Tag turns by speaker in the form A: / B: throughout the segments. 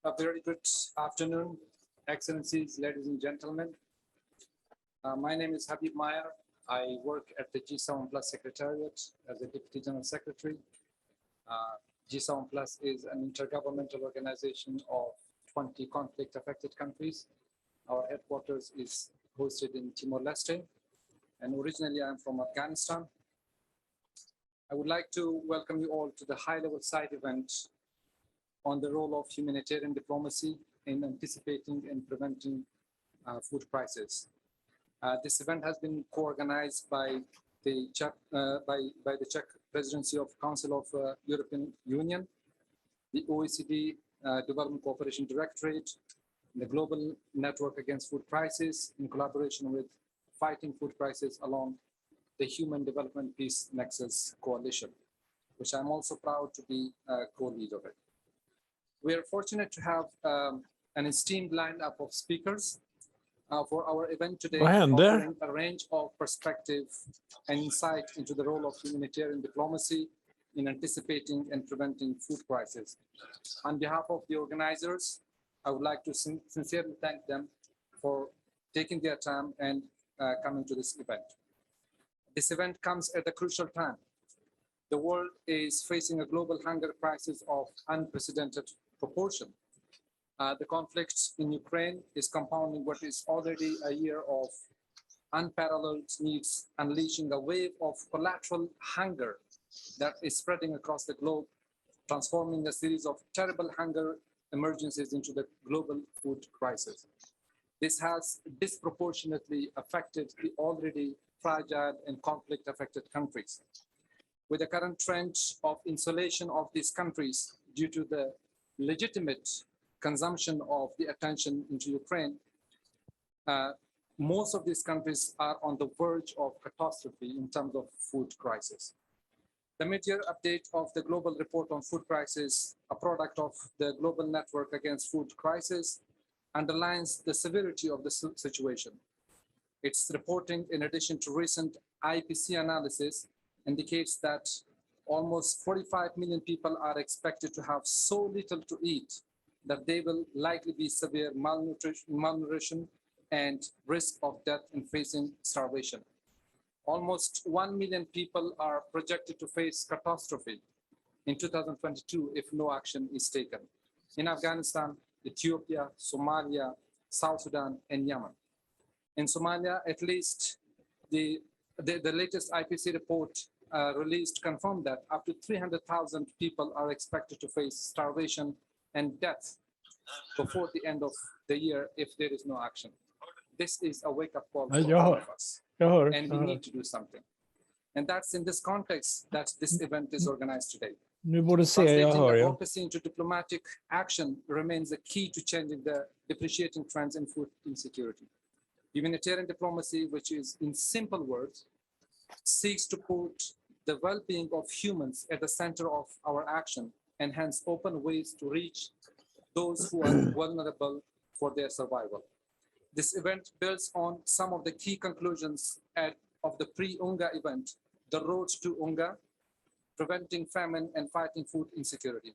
A: A very good afternoon, Excellencies, ladies and gentlemen. My name is Habib Mayer. I work at the G7 Plus Secretariat as a Deputy General Secretary. G7 Plus is an intergovernmental organization of 20 conflict-affected countries. Our headquarters is hosted in Timor-Leste, and originally I'm from Afghanistan. I would like to welcome you all to the high-level side event on the role of humanitarian diplomacy in anticipating and preventing food crises. This event has been co-organized by the Czech Presidency of Council of European Union, the OECD Development Cooperation Directorate, the Global Network Against Food Crisis, in collaboration with Fighting Food Crisis along the Human Development Peace Nexus Coalition, which I'm also proud to be a co-lead of it. We are fortunate to have an esteemed lineup of speakers for our event today, offering a range of perspective and insight into the role of humanitarian diplomacy in anticipating and preventing food crises. On behalf of the organizers, I would like to sincerely thank them for taking their time and coming to this event. This event comes at a crucial time. The world is facing a global hunger crisis of unprecedented proportion. The conflict in Ukraine is compounding what is already a year of unparalleled needs, unleashing a wave of collateral hunger that is spreading across the globe, transforming a series of terrible hunger emergencies into the global food crisis. This has disproportionately affected the already fragile and conflict-affected countries. With the current trend of insulation of these countries due to the legitimate consumption of the attention into Ukraine, most of these countries are on the verge of catastrophe in terms of food crisis. The mid-year update of the Global Report on Food Crisis, a product of the Global Network Against Food Crisis, underlines the severity of the situation. Its reporting, in addition to recent IPC analysis, indicates that almost 45 million people are expected to have so little to eat that they will likely be severe malnutrition and risk of death in facing starvation. Almost 1 million people are projected to face catastrophe in 2022 if no action is taken in Afghanistan, Ethiopia, Somalia, South Sudan, and Yemen. In Somalia, at least the latest IPC report released confirmed that up to 300,000 people are expected to face starvation and death before the end of the year if there is no action. This is a wake-up call for all of us, and we need to do something. And that's in this context that this event is organized today. Translating advocacy into diplomatic action remains the key to changing the depreciating trends in food insecurity. Humanitarian diplomacy, which is in simple words, seeks to put the well-being of humans at the center of our action and hence open ways to reach those who are vulnerable for their survival. This event builds on some of the key conclusions of the pre-UNGA event, the Road to UNGA, Preventing Famine and Fighting Food Insecurity,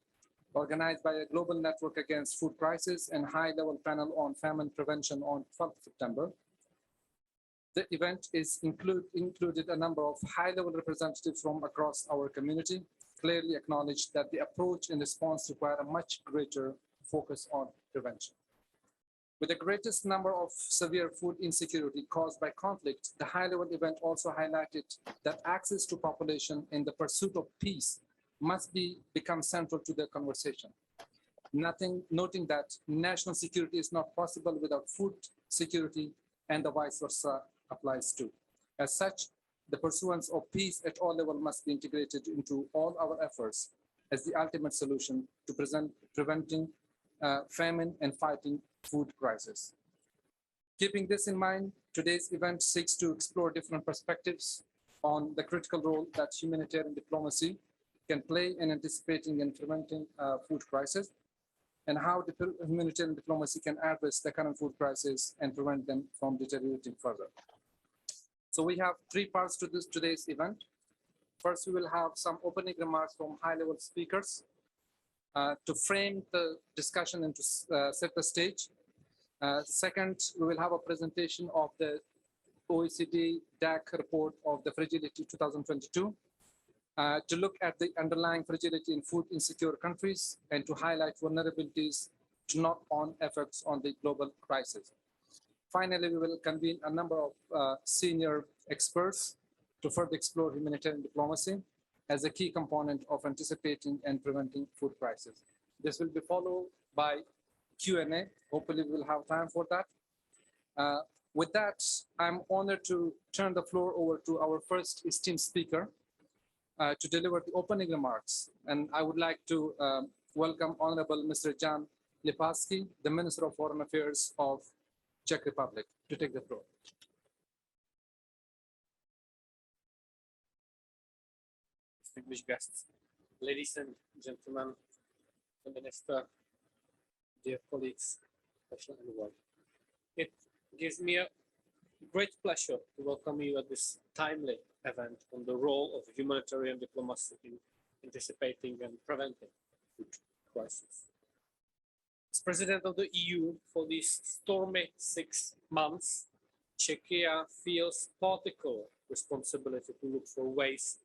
A: organized by a Global Network Against Food Crisis and high-level panel on famine prevention on 12th September. The event included a number of high-level representatives from across our community, clearly acknowledged that the approach and response require a much greater focus on prevention. With the greatest number of severe food insecurity caused by conflict, the high-level event also highlighted that access to population in the pursuit of peace must become central to the conversation. Noting that national security is not possible without food security, and the vice versa applies too. As such, the pursuance of peace at all levels must be integrated into all our efforts as the ultimate solution to preventing famine and fighting food crisis. Keeping this in mind, today's event seeks to explore different perspectives on the critical role that humanitarian diplomacy can play in anticipating and preventing food crisis, and how humanitarian diplomacy can address the current food crisis and prevent them from deteriorating further. So we have three parts to today's event. First, we will have some opening remarks from high-level speakers. to frame the discussion and to set the stage. Second, we will have a presentation of the OECD DAC report of the fragility 2022 to look at the underlying fragility in food insecure countries and to highlight vulnerabilities to knock-on effects on the global crisis. Finally, we will convene a number of senior experts to further explore humanitarian diplomacy as a key component of anticipating and preventing food crisis. This will be followed by Q&A. Hopefully, we will have time for that. With that, I'm honored to turn the floor over to our first esteemed speaker to deliver the opening remarks. And I would like to welcome Honorable Mr. Jan Lipavsky, the Minister of Foreign Affairs of Czech Republic, to take the floor.
B: Distinguished guests, ladies and gentlemen, the Minister, dear colleagues, special envoy. It gives me a great pleasure to welcome you at this timely event on the role of humanitarian diplomacy in anticipating and preventing food crisis. As President of the EU for these stormy 6 months, Czechia feels particular responsibility to look for ways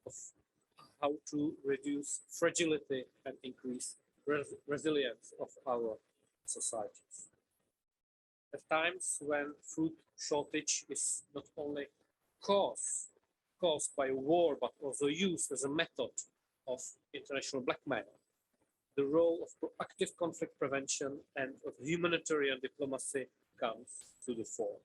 B: of how to reduce fragility and increase resilience of our societies. At times when food shortage is not only caused by war, but also used as a method of international blackmail, the role of proactive conflict prevention and of humanitarian diplomacy comes to the fore.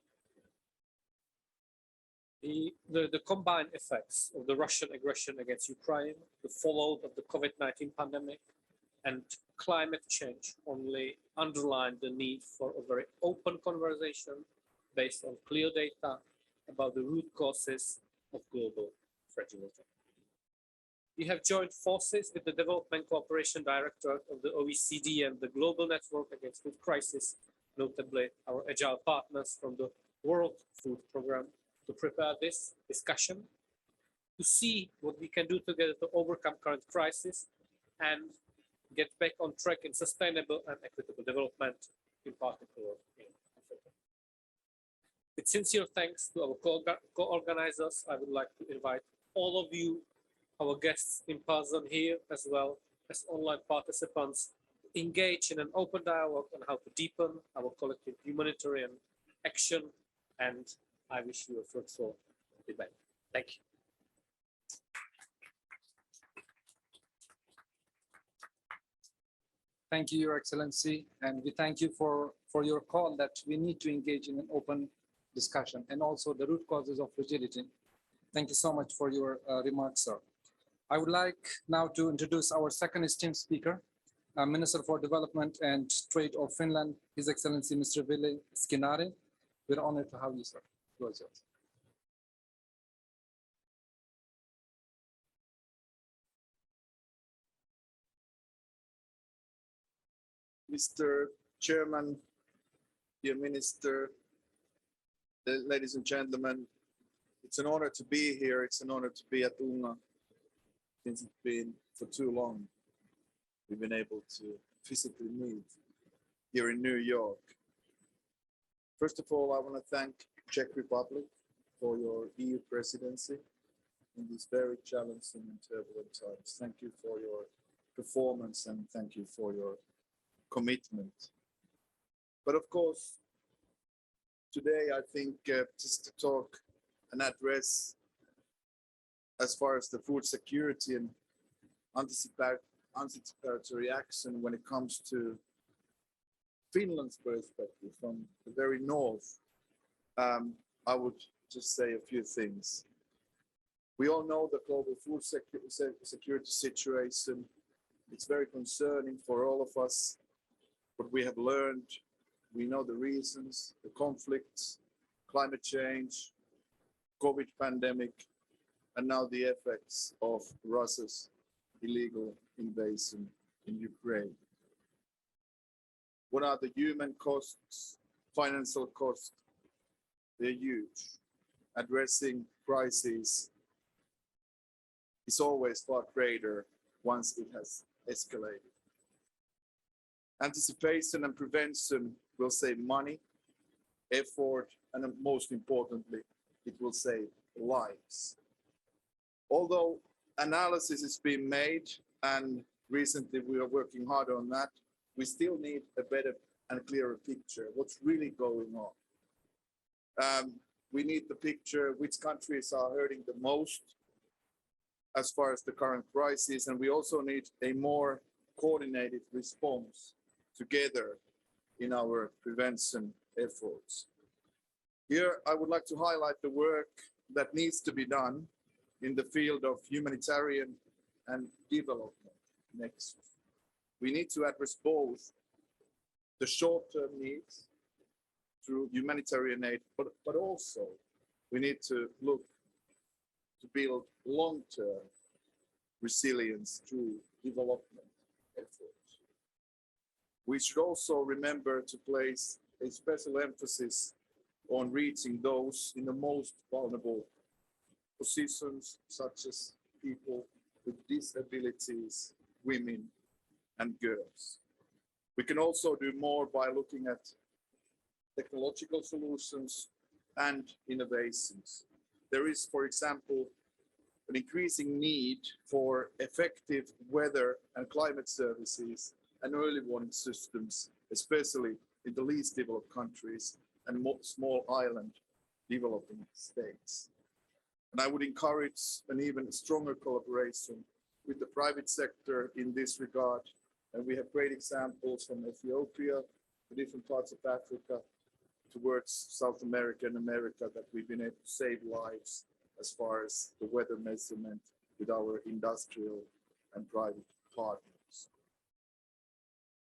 B: The combined effects of the Russian aggression against Ukraine, the fallout of the COVID-19 pandemic, and climate change only underline the need for a very open conversation based on clear data about the root causes of global fragility. We have joined forces with the Development Cooperation Directorate of the OECD and the Global Network Against Food Crisis, notably our agile partners from the World Food Programme, to prepare this discussion, to see what we can do together to overcome current crisis and get back on track in sustainable and equitable development, in particular in Africa. With sincere thanks to our co-organizers, I would like to invite all of you, our guests in person here, as well as online participants, to engage in an open dialogue on how to deepen our collective humanitarian action, and I wish you a fruitful debate. Thank you.
A: Thank you, Your Excellency, and we thank you for your call that we need to engage in an open discussion and also the root causes of fragility. Thank you so much for your remarks, sir. I would like now to introduce our second esteemed speaker, Minister for Development and Trade of Finland, His Excellency Mr. Ville Skinnari. We're honored to have you, sir. The floor is yours.
C: Mr. Chairman, dear Minister, ladies and gentlemen, it's an honor to be here. It's an honor to be at UNGA, since it's been for too long. We've been able to physically meet here in New York. First of all, I want to thank Czech Republic for your EU presidency in these very challenging and turbulent times. Thank you for your performance and thank you for your commitment. But of course, today I think just to talk and address as far as the food security and anticipatory action when it comes to Finland's perspective from the very north, I would just say a few things. We all know the global food security situation. It's very concerning for all of us. What we have learned, we know the reasons, the conflicts, climate change, COVID pandemic, and now the effects of Russia's illegal invasion in Ukraine. What are the human costs, financial costs? They're huge. Addressing crises is always far greater once it has escalated. Anticipation and prevention will save money, effort, and most importantly, it will save lives. Although analysis is being made, and recently we are working hard on that, we still need a better and clearer picture of what's really going on. We need the picture which countries are hurting the most as far as the current crisis, and we also need a more coordinated response together in our prevention efforts. Here, I would like to highlight the work that needs to be done in the field of humanitarian and development next. We need to address both the short-term needs through humanitarian aid, but also we need to look to build long-term resilience through development efforts. We should also remember to place a special emphasis on reaching those in the most vulnerable positions, such as people with disabilities, women, and girls. We can also do more by looking at technological solutions and innovations. There is, for example, an increasing need for effective weather and climate services and early warning systems, especially in the least developed countries and small island developing states. And I would encourage an even stronger collaboration with the private sector in this regard. And we have great examples from Ethiopia, the different parts of Africa, towards South America and America, that we've been able to save lives as far as the weather measurement with our industrial and private partners.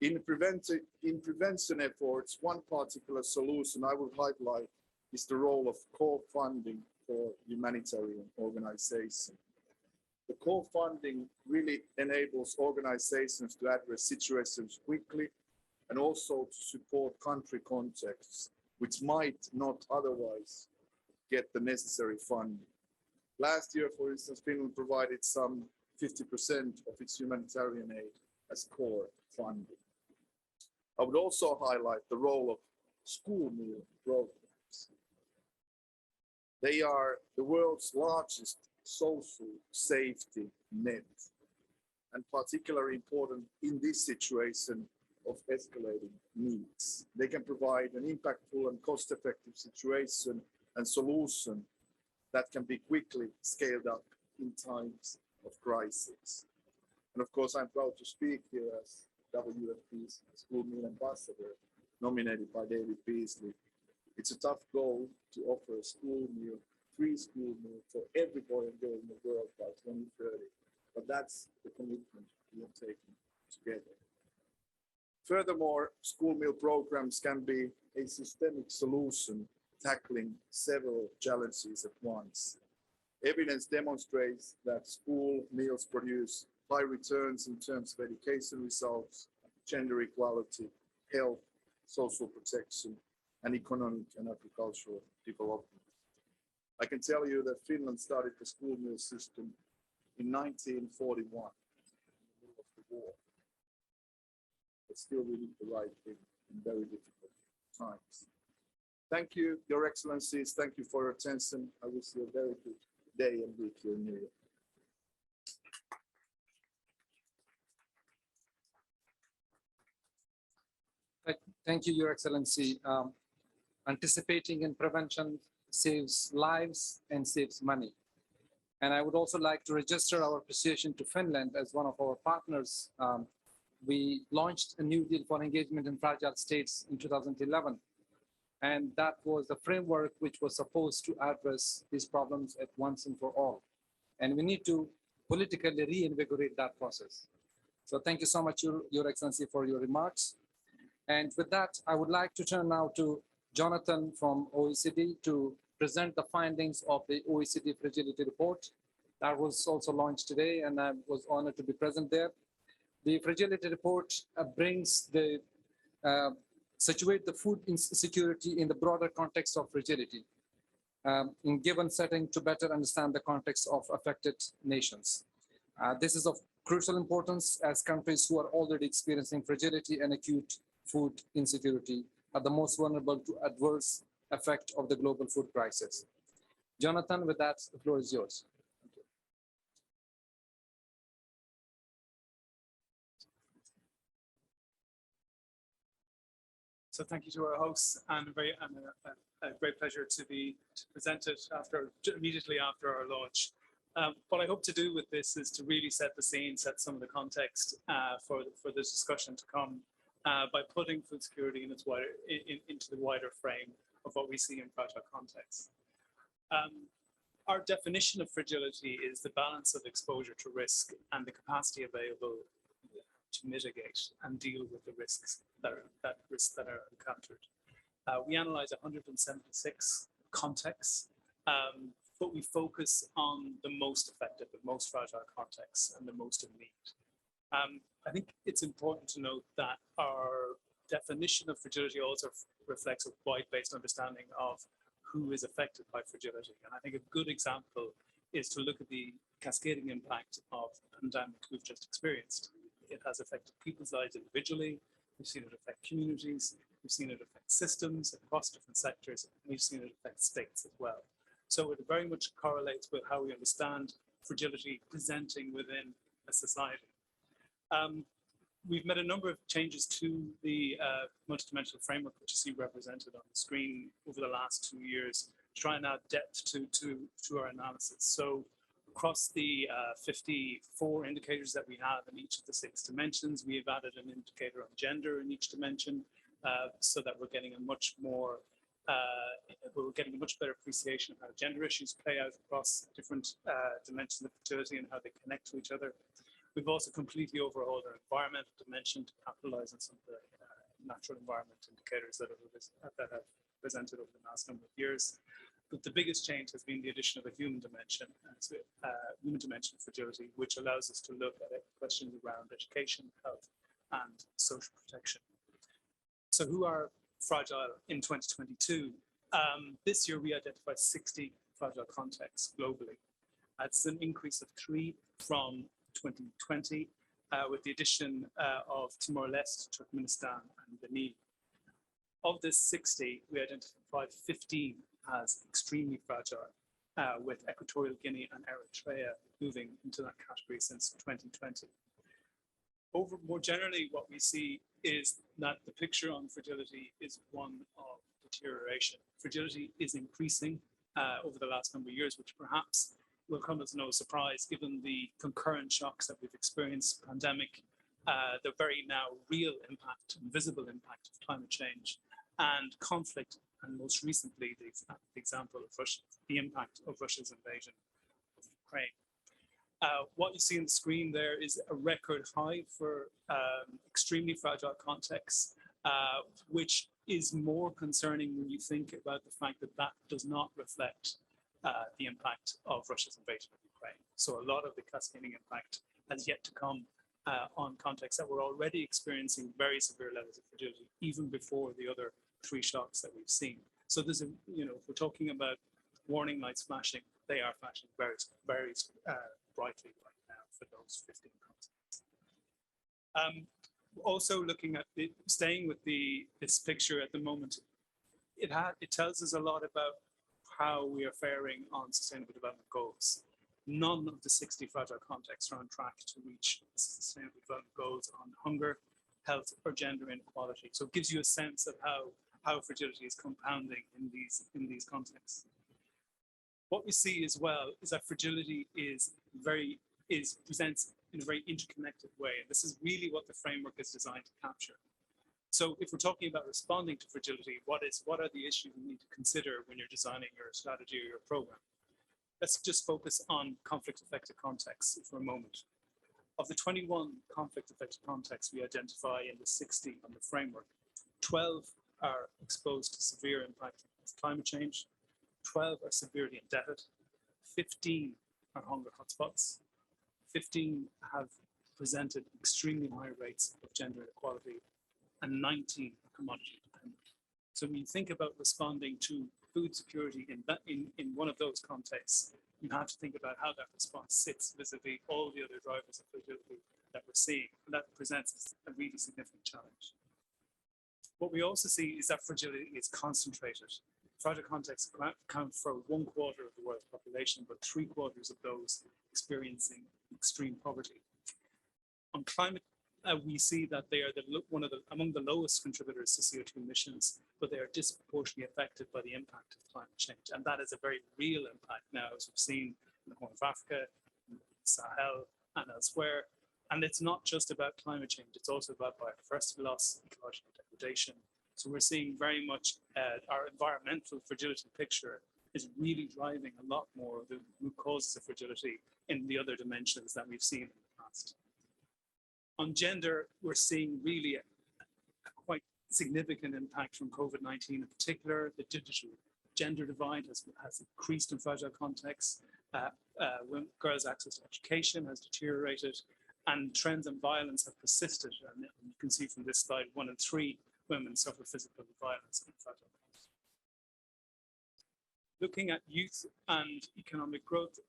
C: In prevention efforts, one particular solution I would highlight is the role of co-funding for humanitarian organizations. The co-funding really enables organizations to address situations quickly and also to support country contexts which might not otherwise get the necessary funding. Last year, for instance, Finland provided some 50% of its humanitarian aid as core funding. I would also highlight the role of school meal programs. They are the world's largest social safety net, and particularly important in this situation of escalating needs. They can provide an impactful and cost-effective situation and solution that can be quickly scaled up in times of crisis. And of course, I'm proud to speak here as WFP's School Meal Ambassador, nominated by David Beasley. It's a tough goal to offer a school meal, free school meal for every boy and girl in the world by 2030. But that's the commitment we have taken together. Furthermore, school meal programs can be a systemic solution tackling several challenges at once. Evidence demonstrates that school meals produce high returns in terms of education results, gender equality, health, social protection, and economic and agricultural development. I can tell you that Finland started the school meal system in 1941, in the middle of the war. But still we did the right thing in very difficult times. Thank you, Your Excellencies. Thank you for your attention. I wish you a very good day and week here in New York.
A: Thank you, Your Excellency. Anticipating and prevention saves lives and saves money. And I would also like to register our appreciation to Finland as one of our partners. We launched a new deal for engagement in fragile states in 2011. And that was the framework which was supposed to address these problems at once and for all. And we need to politically reinvigorate that process. So thank you so much, Your Excellency, for your remarks. And with that, I would like to turn now to Jonathan from OECD to present the findings of the OECD Fragility Report. That was also launched today, and I was honored to be present there. The Fragility Report brings the situate the food insecurity in the broader context of fragility in given setting to better understand the context of affected nations. This is of Crucial importance as countries who are already experiencing fragility and acute food insecurity are the most vulnerable to adverse effect of the global food crisis. Jonathan, with that, the floor is yours.
D: So thank you to our hosts, and a great pleasure to present it immediately after our launch. What I hope to do with this is to really set the scene, set some of the context for this discussion to come by putting food security into the wider frame of what we see in fragile contexts. Our definition of fragility is the balance of exposure to risk and the capacity available to mitigate and deal with the risks that are encountered. We analyze 176 contexts, but we focus on the most affected, the most fragile contexts, and the most in need. I think it's important to note that our definition of fragility also reflects a wide-based understanding of who is affected by fragility. And I think a good example is to look at the cascading impact of the pandemic we've just experienced. It has affected people's lives individually. We've seen it affect communities. We've seen it affect systems across different sectors. And we've seen it affect states as well. So it very much correlates with how we understand fragility presenting within a society. We've made a number of changes to the multidimensional framework, which you see represented on the screen over the last 2 years, to try and add depth to our analysis. So across the 54 indicators that we have in each of the 6 dimensions, we have added an indicator on gender in each dimension, so that we're getting a much better appreciation of how gender issues play out across different dimensions of fertility and how they connect to each other. We've also completely overhauled our environmental dimension to capitalize on some of the natural environment indicators that have presented over the last number of years. But the biggest change has been the addition of a human dimension, human dimension of fragility, which allows us to look at questions around education, health, and social protection. So who are fragile in 2022? This year, we identified 60 fragile contexts globally. That's an increase of 3 from 2020, with the addition of Timor-Leste, Turkmenistan, and Benin. Of this 60, we identified 15 as extremely fragile, with Equatorial Guinea and Eritrea moving into that category since 2020. More generally, what we see is that the picture on fragility is one of deterioration. Fragility is increasing over the last number of years, which perhaps will come as no surprise given the concurrent shocks that we've experienced, pandemic, the very now real impact and visible impact of climate change, and conflict, and most recently the example of Russia, the impact of Russia's invasion of Ukraine. What you see on the screen there is a record high for extremely fragile contexts, which is more concerning when you think about the fact that that does not reflect the impact of Russia's invasion of Ukraine. So a lot of the cascading impact has yet to come on contexts that were already experiencing very severe levels of fragility, even before the other 3 shocks that we've seen. So there's a, if we're talking about warning lights flashing, they are flashing very, very brightly right now for those 15 contexts. Also looking at staying with this picture at the moment, it tells us a lot about how we are faring on Sustainable Development Goals. None of the 60 fragile contexts are on track to reach Sustainable Development Goals on hunger, health, or gender inequality. So it gives you a sense of how fragility is compounding in these contexts. What we see as well is that fragility presents in a very interconnected way. And this is really what the framework is designed to capture. So if we're talking about responding to fragility, what are the issues you need to consider when you're designing your strategy or your program? Let's just focus on conflict-affected contexts for a moment. Of the 21 conflict-affected contexts we identify in the 60 on the framework, 12 are exposed to severe impact of climate change, 12 are severely indebted, 15 are hunger hotspots, 15 have presented extremely high rates of gender inequality, and 19 are commodity dependent. So when you think about responding to food security in one of those contexts, you have to think about how that response sits vis-a-vis all the other drivers of fragility that we're seeing. And that presents a really significant challenge. What we also see is that fragility is concentrated. Fragile contexts account for 1/4 of the world's population, but 3/4 of those experiencing extreme poverty. On climate, we see that they are among the lowest contributors to CO2 emissions, but they are disproportionately affected by the impact of climate change. And that is a very real impact now, as we've seen in the Horn of Africa, in Sahel, and elsewhere. And it's not just about climate change, it's also about biodiversity loss, ecological degradation. So we're seeing very much our environmental fragility picture is really driving a lot more of the root causes of fragility in the other dimensions that we've seen in the past. On gender, we're seeing really a quite significant impact from COVID-19 in particular. The digital gender divide has increased in fragile contexts. Girls' access to education has deteriorated, and trends in violence have persisted. And you can see from this slide, 1 in 3 women suffer physical violence in fragile contexts. Looking at youth and economic growth,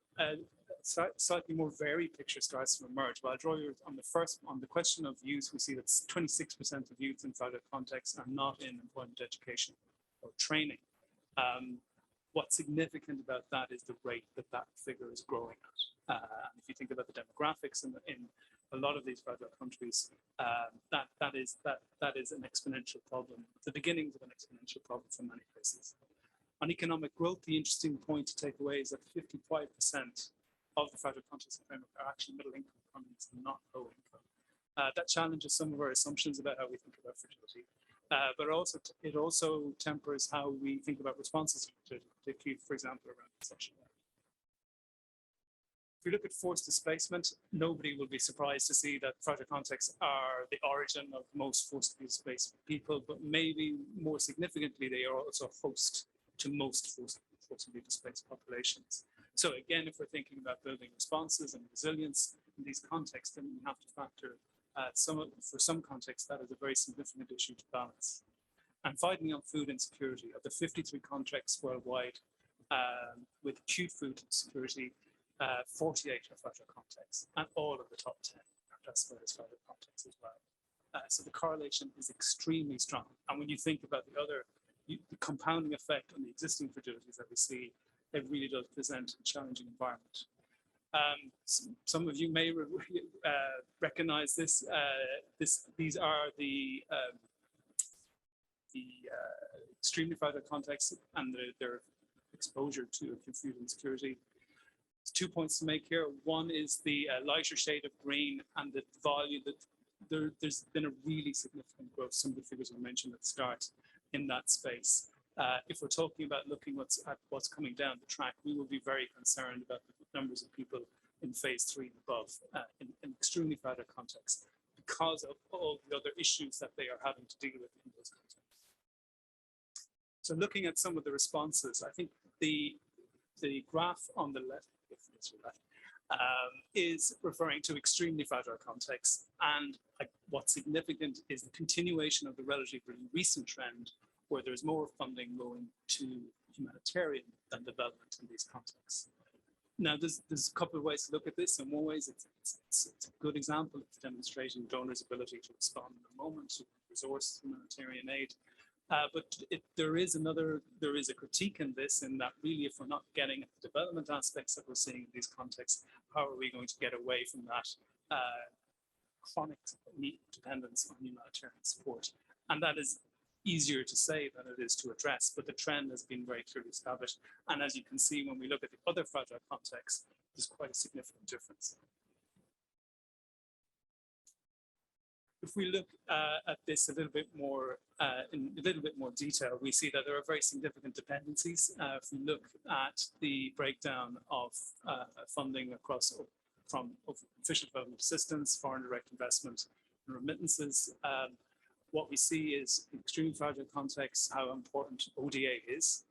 D: slightly more varied picture starts to emerge. But I'll draw you on the question of youth. We see that 26% of youth in fragile contexts are not in employment, education, or training. What's significant about that is the rate that that figure is growing at. If you think about the demographics in a lot of these fragile countries, that is an exponential problem. The beginnings of an exponential problem for many places. On economic growth, the interesting point to take away is that 55% of the fragile contexts framework are actually middle-income economies and not low-income. That challenges some of our assumptions about how we think about fragility, but it also tempers how we think about responses to fragility, particularly, for example, around recession. If we look at forced displacement, nobody will be surprised to see that fragile contexts are the origin of most forcibly displaced people, but maybe more significantly, they are also a host to most forcibly displaced populations. So again, if we're thinking about building responses and resilience in these contexts, then we have to factor for some contexts, that is a very significant issue to balance. And finally, on food insecurity, of the 53 contexts worldwide with acute food insecurity, 48 are fragile contexts, and all of the top 10 are classified as fragile contexts as well. So the correlation is extremely strong. And when you think about the compounding effect on the existing fragilities that we see, it really does present a challenging environment. Some of you may recognize this. These are the extremely fragile contexts and their exposure to acute food insecurity. There's 2 points to make here. One is the lighter shade of green and the value that there's been a really significant growth. Some of the figures were mentioned at the start in that space. If we're talking about looking at what's coming down the track, we will be very concerned about the numbers of people in phase 3 and above in extremely fragile contexts because of all the other issues that they are having to deal with in those contexts. So looking at some of the responses, I think the graph on the left, is referring to extremely fragile contexts. And what's significant is the continuation of the relatively recent trend where there's more funding going to humanitarian than development in these contexts. Now, there's a couple of ways to look at this. In one way, it's a good example. It's demonstrating donors' ability to respond in the moment to resource humanitarian aid. But there is a critique in this, in that really, if we're not getting at the development aspects that we're seeing in these contexts, how are we going to get away from that chronic dependence on humanitarian support? And that is easier to say than it is to address, but the trend has been very clearly established. And as you can see, when we look at the other fragile contexts, there's quite a significant difference. If we look at this a little bit more in a little bit more detail, we see that there are very significant dependencies. If we look at the breakdown of funding across from official development assistance, foreign direct investment, and remittances, what we see is in extremely fragile contexts how important ODA is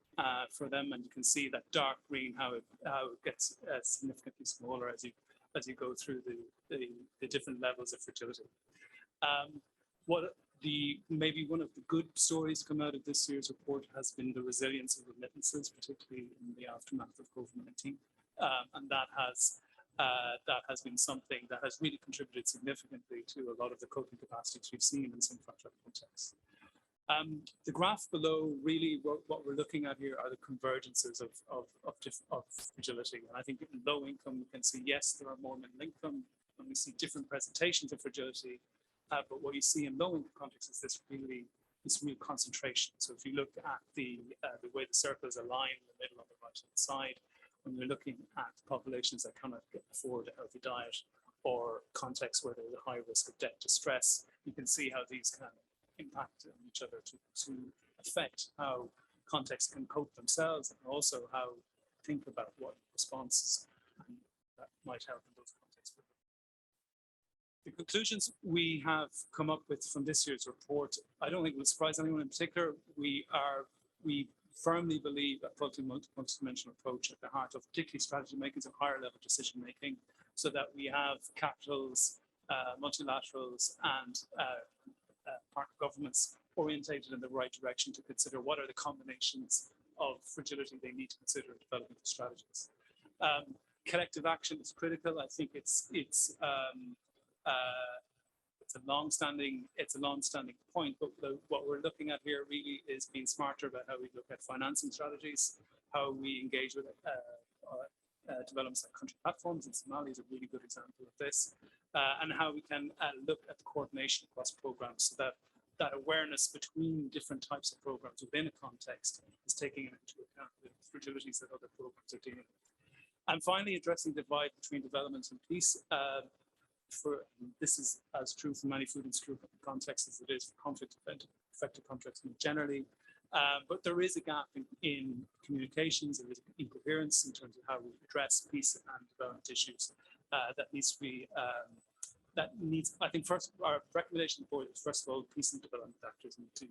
D: for them, and you can see that dark green how it gets significantly smaller as you go through the different levels of fragility. What maybe one of the good stories come out of this year's report has been the resilience of remittances, particularly in the aftermath of COVID-19, and that has been something that has really contributed significantly to a lot of the coping capacities we've seen in some fragile contexts. The graph below, really what we're looking at here are the convergences of fragility. And I think in low income, we can see, yes, there are more middle income, and we see different presentations of fragility. But what you see in low income contexts is this real concentration. So if you look at the way the circles align in the middle on the right hand side, when you're looking at populations that cannot afford a healthy diet or contexts where there's a high risk of debt distress, you can see how these can impact on each other to affect how contexts can cope themselves, and also how think about what responses that might help in those contexts. The conclusions we have come up with from this year's report, I don't think will surprise anyone in particular. We firmly believe that multidimensional approach at the heart of particularly strategy making and higher level decision making, so that we have capitals, multilaterals, and partner governments orientated in the right direction to consider what are the combinations of fragility they need to consider in developing the strategies. Collective action is critical. I think it's a long-standing point, but what we're looking at here really is being smarter about how we look at financing strategies, how we engage with developments like country platforms, and Somalia is a really good example of this, and how we can look at the coordination across programs, so that awareness between different types of programs within a context is taking into account the fragilities that other programs are dealing with. And finally, addressing the divide between development and peace. This is as true for many food insecurity contexts as it is for conflict-affected contexts more generally. But there is a gap in communications, there is incoherence in terms of how we address peace and development issues that needs to be, I think first, our recommendation to the board is, first of all, peace and development actors need to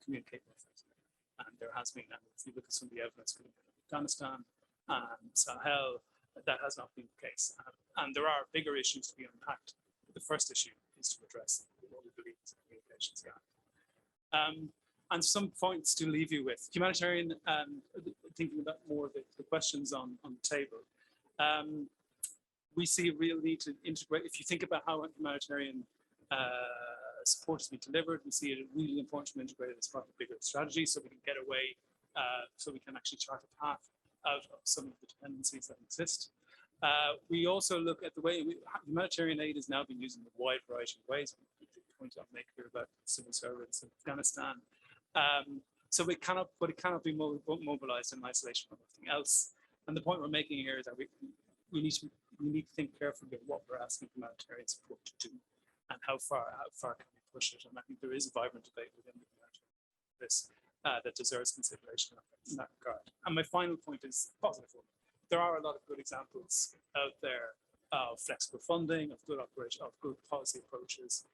D: communicate more effectively. And there has been, and if you look at some of the evidence coming out of Afghanistan and Sahel, that has not been the case. And there are bigger issues to be unpacked. The first issue is to address what we believe is a communications gap. And some points to leave you with. Humanitarian, thinking about more of the questions on the table. We see a real need to integrate. If you think about how humanitarian support is being delivered, we see it really important to integrate it as part of a bigger strategy, so we can get away, so we can actually chart a path out of some of the dependencies that exist. We also look at the way humanitarian aid is now being used in a wide variety of ways. The point I'll make here about civil servants in Afghanistan. So it cannot be mobilized in isolation from everything else. And the point we're making here is that we need to think carefully about what we're asking humanitarian support to do, and how far can we push it. And I think there is a vibrant debate within the humanitarian this that deserves consideration in that regard. And my final point is positive one. There are a lot of good examples out there of flexible funding, of good operation, of good policy approaches.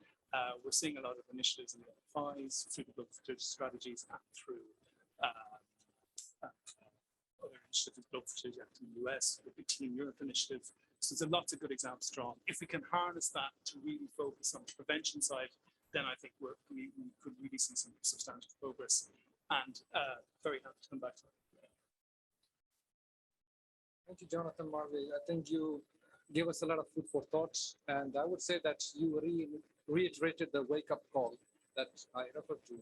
D: We're seeing a lot of initiatives in the FIs through the global fertility strategies and through other initiatives, Global Fertility Act in the US, with the Team Europe initiative. So there's lots of good examples drawn. If we can harness that to really focus on the prevention side, then I think we could really see some substantial progress. And very happy to come back to that.
A: Thank you, Jonathan Marley. I think you gave us a lot of food for thought, and I would say that you reiterated the wake-up call that I referred to,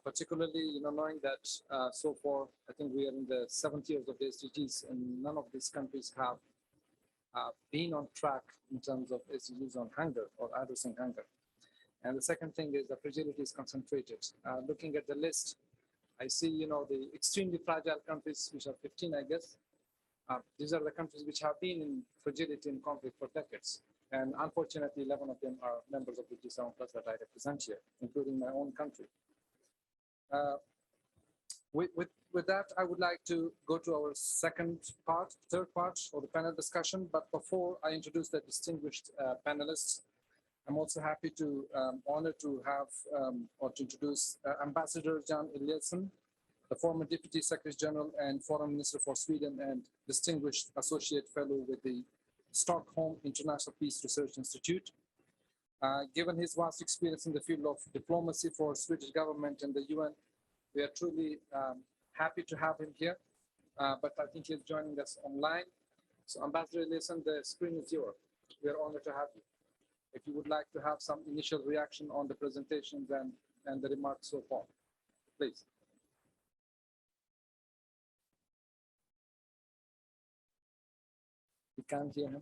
A: particularly, knowing that so far, I think we are in the 7th years of the SDGs, and none of these countries have been on track in terms of SDGs on hunger or addressing hunger. And the second thing is the fragility is concentrated. Looking at the list, I see, the extremely fragile countries, which are 15, I guess. These are the countries which have been in fragility and conflict for decades. And unfortunately, 11 of them are members of the G7+ that I represent here, including my own country. With that, I would like to go to our third part of the panel discussion. But before I introduce the distinguished panelists, I'm also happy to honored to have or to introduce Ambassador Jan Eliasson, the former Deputy Secretary General and Foreign Minister for Sweden and Distinguished Associate Fellow with the Stockholm International Peace Research Institute. Given his vast experience in the field of diplomacy for Swedish government and the UN, we are truly happy to have him here. But I think he's joining us online. So Ambassador Eliasson, the screen is yours. We are honored to have you. If you would like to have some initial reaction on the presentations and the remarks so far, please. We can't hear him.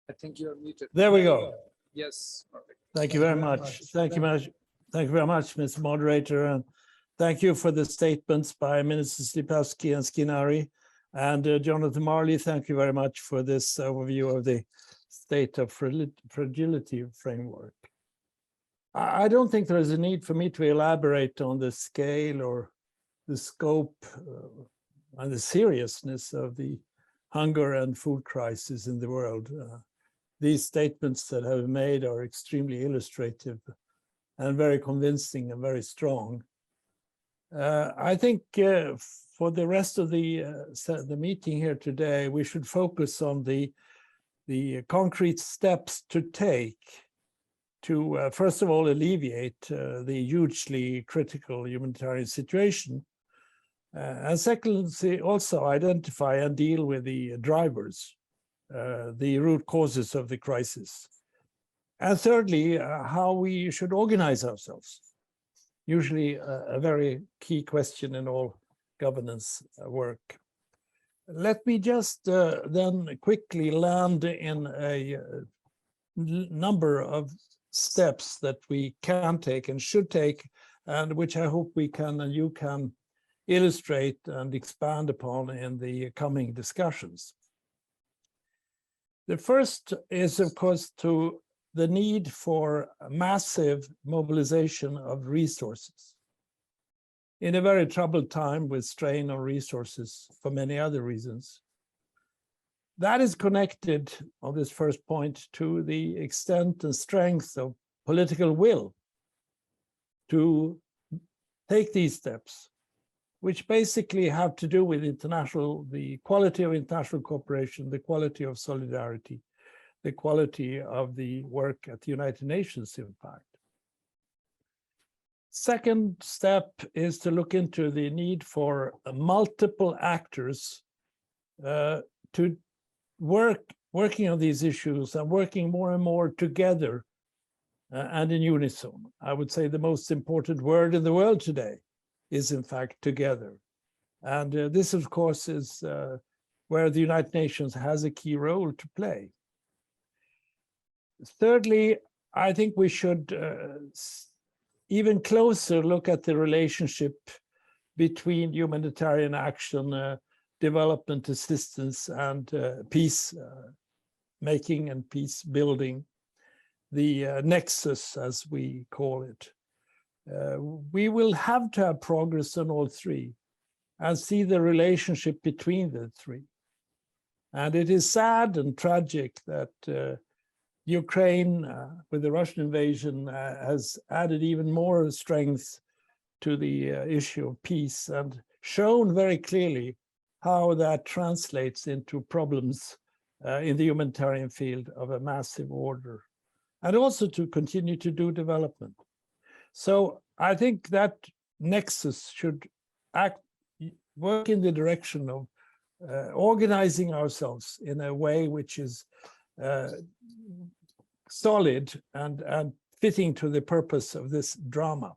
A: I think you're muted.
E: There we go.
A: Yes, perfect.
E: Thank you very much. Thank you much. Thank you very much, Mr. Moderator. And thank you for the statements by Ministers Lipavsky and Skinari. And Jonathan Marley, thank you very much for this overview of the state of fragility framework. I don't think there is a need for me to elaborate on the scale or the scope and the seriousness of the hunger and food crisis in the world. These statements that have been made are extremely illustrative and very convincing and very strong. I think for the rest of the meeting here today, we should focus on the concrete steps to take to, first of all, alleviate the hugely critical humanitarian situation. And secondly, also identify and deal with the drivers, the root causes of the crisis. And thirdly, how we should organize ourselves. Usually a very key question in all governance work. Let me just then quickly land in a number of steps that we can take and should take, and which I hope we can and you can illustrate and expand upon in the coming discussions. The first is, of course, to the need for massive mobilization of resources in a very troubled time with strain on resources for many other reasons. That is connected on this first point to the extent and strength of political will to take these steps, which basically have to do with the quality of international cooperation, the quality of solidarity, the quality of the work at the United Nations, in fact. Second step is to look into the need for multiple actors to working on these issues and working more and more together and in unison. I would say the most important word in the world today is in fact together. And this, of course, is where the United Nations has a key role to play. Thirdly, I think we should even closer look at the relationship between humanitarian action, development assistance, and peace making and peace building, the nexus, as we call it. We will have to have progress on all three and see the relationship between the three. And it is sad and tragic that Ukraine, with the Russian invasion, has added even more strength to the issue of peace and shown very clearly how that translates into problems in the humanitarian field of a massive order, and also to continue to do development. So I think that nexus should work in the direction of organizing ourselves in a way which is solid and fitting to the purpose of this drama.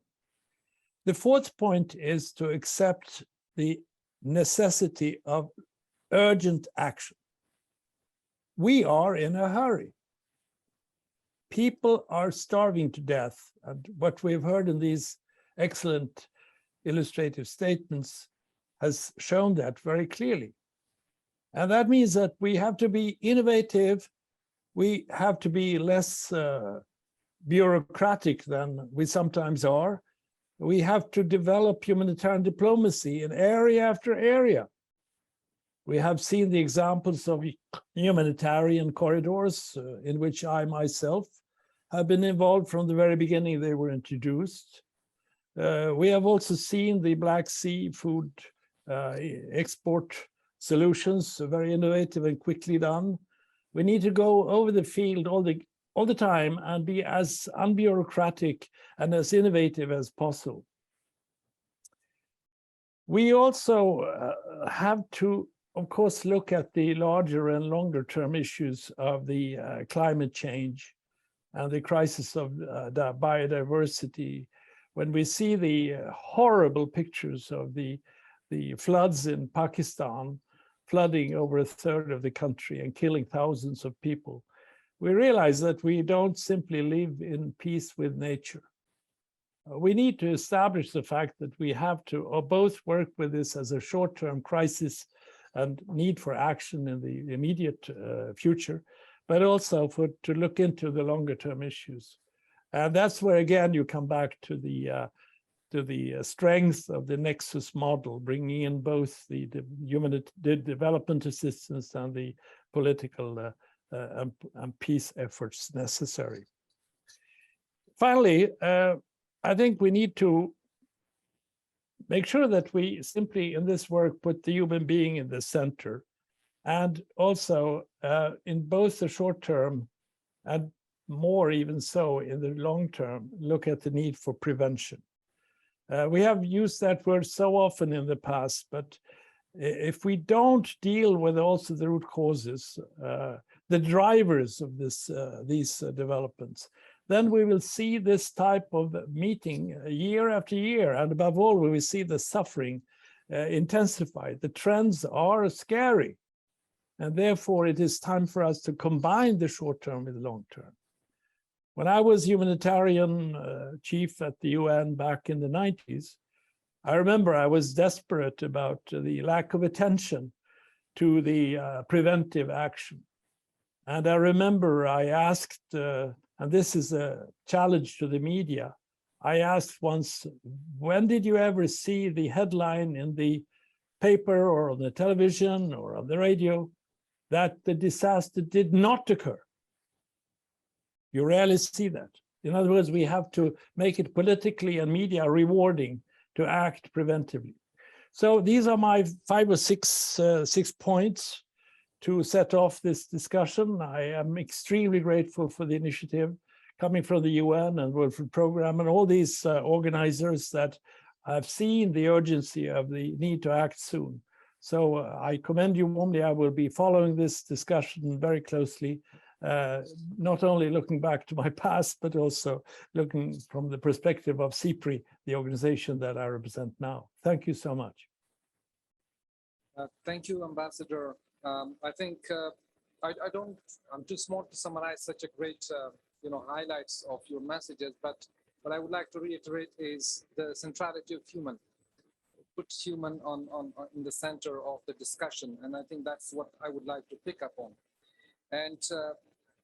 E: The fourth point is to accept the necessity of urgent action. We are in a hurry. People are starving to death, and what we've heard in these excellent illustrative statements has shown that very clearly. And that means that we have to be innovative, we have to be less bureaucratic than we sometimes are. We have to develop humanitarian diplomacy in area after area. We have seen the examples of humanitarian corridors in which I myself have been involved from the very beginning they were introduced. We have also seen the Black Sea food export solutions, very innovative and quickly done. We need to go over the field all the time and be as unbureaucratic and as innovative as possible. We also have to, of course, look at the larger and longer term issues of the climate change and the crisis of the biodiversity. When we see the horrible pictures of the floods in Pakistan, flooding over a third of the country and killing thousands of people, we realize that we don't simply live in peace with nature. We need to establish the fact that we have to both work with this as a short-term crisis and need for action in the immediate future, but also to look into the longer-term issues. And that's where, again, you come back to the strength of the Nexus model, bringing in both the development assistance and the political and peace efforts necessary. Finally, I think we need to make sure that we simply in this work put the human being in the center, and also in both the short term and more even so in the long term, look at the need for prevention. We have used that word so often in the past, but if we don't deal with also the root causes, the drivers of these developments, then we will see this type of meeting year after year. And above all, we will see the suffering intensify. The trends are scary. And therefore, it is time for us to combine the short term with the long term. When I was humanitarian chief at the UN back in the 90s, I remember I was desperate about the lack of attention to the preventive action. And I remember I asked, and this is a challenge to the media, I asked once, when did you ever see the headline in the paper or on the television or on the radio that the disaster did not occur? You rarely see that. In other words, we have to make it politically and media rewarding to act preventively. So these are my 5 or 6 points to set off this discussion. I am extremely grateful for the initiative coming from the UN and World Food Programme and all these organizers that have seen the urgency of the need to act soon. So I commend you warmly. I will be following this discussion very closely, not only looking back to my past, but also looking from the perspective of CIPRI, the organization that I represent now. Thank you so much.
A: Thank you, Ambassador. I think I'm too small to summarize such a great, highlights of your messages, but what I would like to reiterate is the centrality of human. Put human in the center of the discussion, and I think that's what I would like to pick up on. And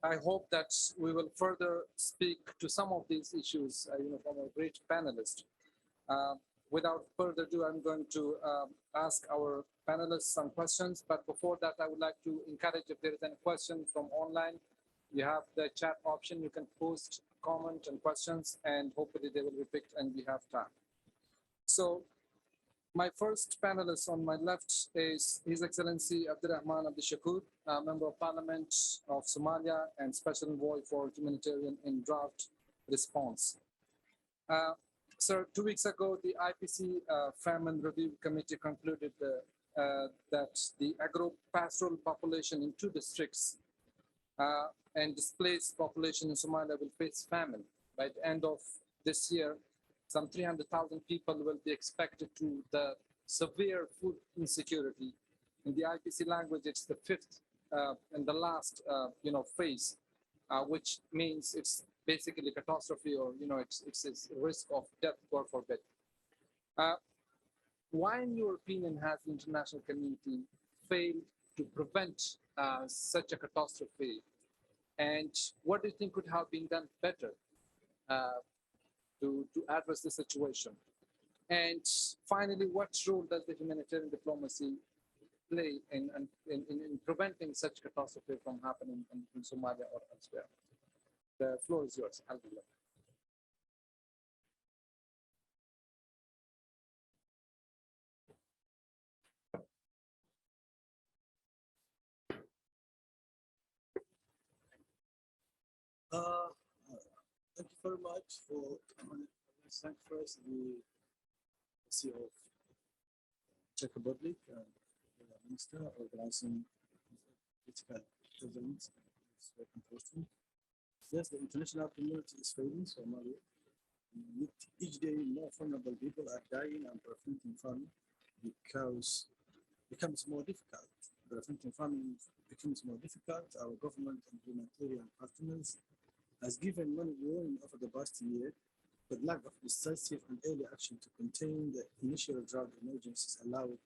A: I hope that we will further speak to some of these issues, from a great panelist. Without further ado, I'm going to ask our panelists some questions. But before that, I would like to encourage, if there is any question from online, you have the chat option. You can post comment and questions, and hopefully they will be picked and we have time. So my first panelist on my left is His Excellency Abdurrahman Abdishakur, Member of Parliament of Somalia and Special Envoy for Humanitarian in Drought Response. Sir, 2 weeks ago, the IPC Famine Review Committee concluded that the agro-pastoral population in 2 districts and displaced population in Somalia will face famine. By the end of this year, some 300,000 people will be expected to the severe food insecurity. In the IPC language, it's the 5th and the last, phase, which means it's basically catastrophe, or it's a risk of death, God forbid. Why, in your opinion, has the international community failed to prevent such a catastrophe? And what do you think could have been done better to address the situation? And finally, what role does the humanitarian diplomacy play in preventing such catastrophe from happening in Somalia or elsewhere? The floor is yours.
F: Uh, Thank you very much for thank first the CEO of Czech Republic and the Minister organizing political events. It's very important. Yes, the international community is failing Somalia. With each day, more vulnerable people are dying and preventing famine because becomes more difficult. Preventing famine becomes more difficult. Our government and humanitarian partners has given money growing over the past year, but lack of decisive and early action to contain the initial drought emergencies allowed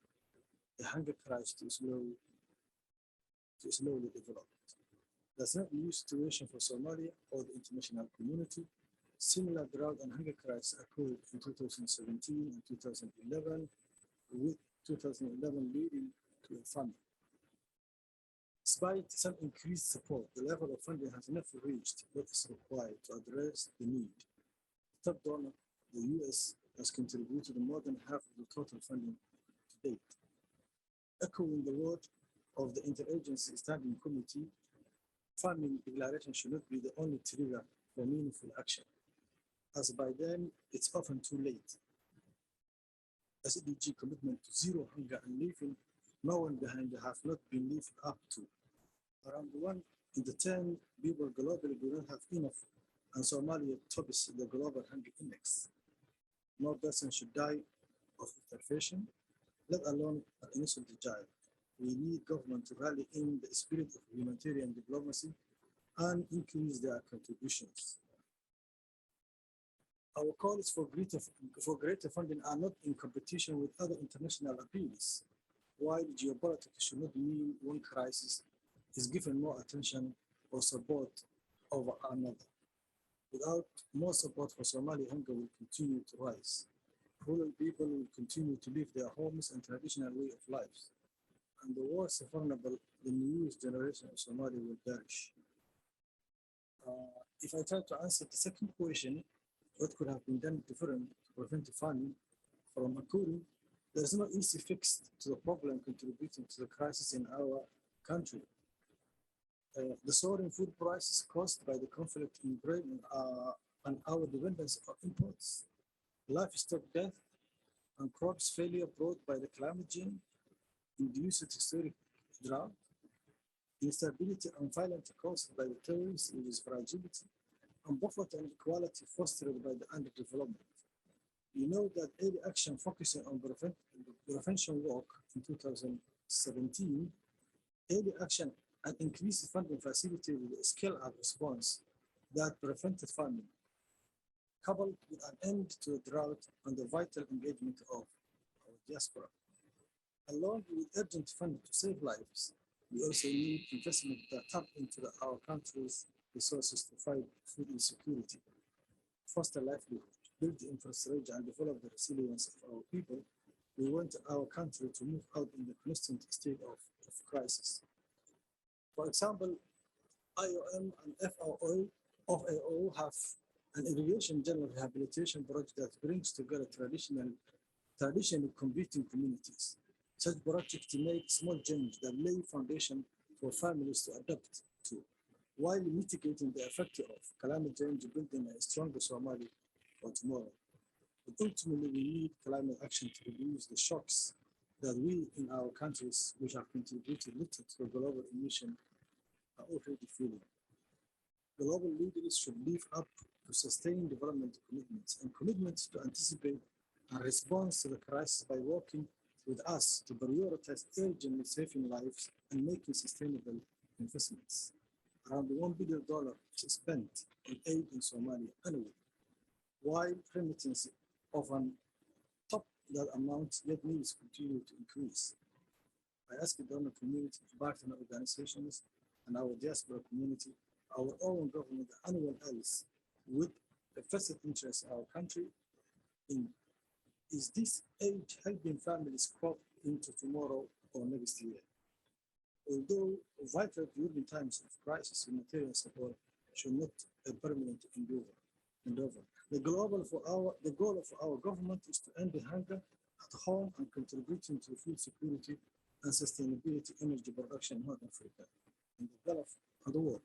F: the hunger crisis to slowly develop. That's not a new situation for Somalia or the international community. Similar drought and hunger crisis occurred in 2017 and 2011, with 2011 leading to a famine. Despite some increased support, the level of funding has never reached what is required to address the need. The top donor, the US, has contributed more than half of the total funding to date. Echoing the word of the Interagency Standing Committee, famine declaration should not be the only trigger for meaningful action, as by then it's often too late. SDG commitment to zero hunger and leaving no one behind have not been lived up to. Around 1 in 10 people globally do not have enough, and Somalia tops the global hunger index. No person should die of starvation, let alone an innocent child. We need government to rally in the spirit of humanitarian diplomacy and increase their contributions. Our calls for greater funding are not in competition with other international appeals. While geopolitics should not mean one crisis is given more attention or support over another. Without more support for Somali, hunger will continue to rise. Rural people will continue to leave their homes and traditional way of life. And the worst vulnerable, the newest generation of Somali will perish. If I try to answer the second question, what could have been done different to prevent famine from occurring? There is no easy fix to the problem contributing to the crisis in our country. The soaring food prices caused by the conflict in Ukraine and our dependence on imports, livestock death, and crops failure brought by the climate change, induced historic drought, instability and violence caused by the terrorists with its fragility, and poverty and inequality fostered by the underdevelopment. We know that early action focusing on prevention work in 2017, early action and increased funding facilitated a scale-up response that prevented famine, coupled with an end to the drought and the vital engagement of our diaspora. Along with urgent funding to save lives, we also need investment that tap into our country's resources to fight food insecurity, foster livelihood, build the infrastructure, and develop the resilience of our people. We want our country to move out in the constant state of crisis. For example, IOM and FAO have an irrigation general rehabilitation project that brings together traditionally competing communities. Such projects make small change that lay foundation for families to adapt to, while mitigating the effect of climate change, building a stronger Somali for tomorrow. But ultimately, we need climate action to reduce the shocks that we in our countries, which have contributed little to global emission, are already feeling. Global leaders should live up to sustain development commitments and commitments to anticipate and respond to the crisis by working with us to prioritize urgently saving lives and making sustainable investments. Around $1 billion is spent on aid in Somalia annually, while remittance of an top that amount yet needs continue to increase. I ask the donor community, partner organizations, and our diaspora community, our own government, and anyone else with a vested interest in our country, is this aid helping families crop into tomorrow or next year? Although vital during times of crisis, humanitarian support should not be a permanent endeavor. The goal of our government is to end the hunger at home and contributing to food security and sustainability energy production in North Africa and the Gulf and the world.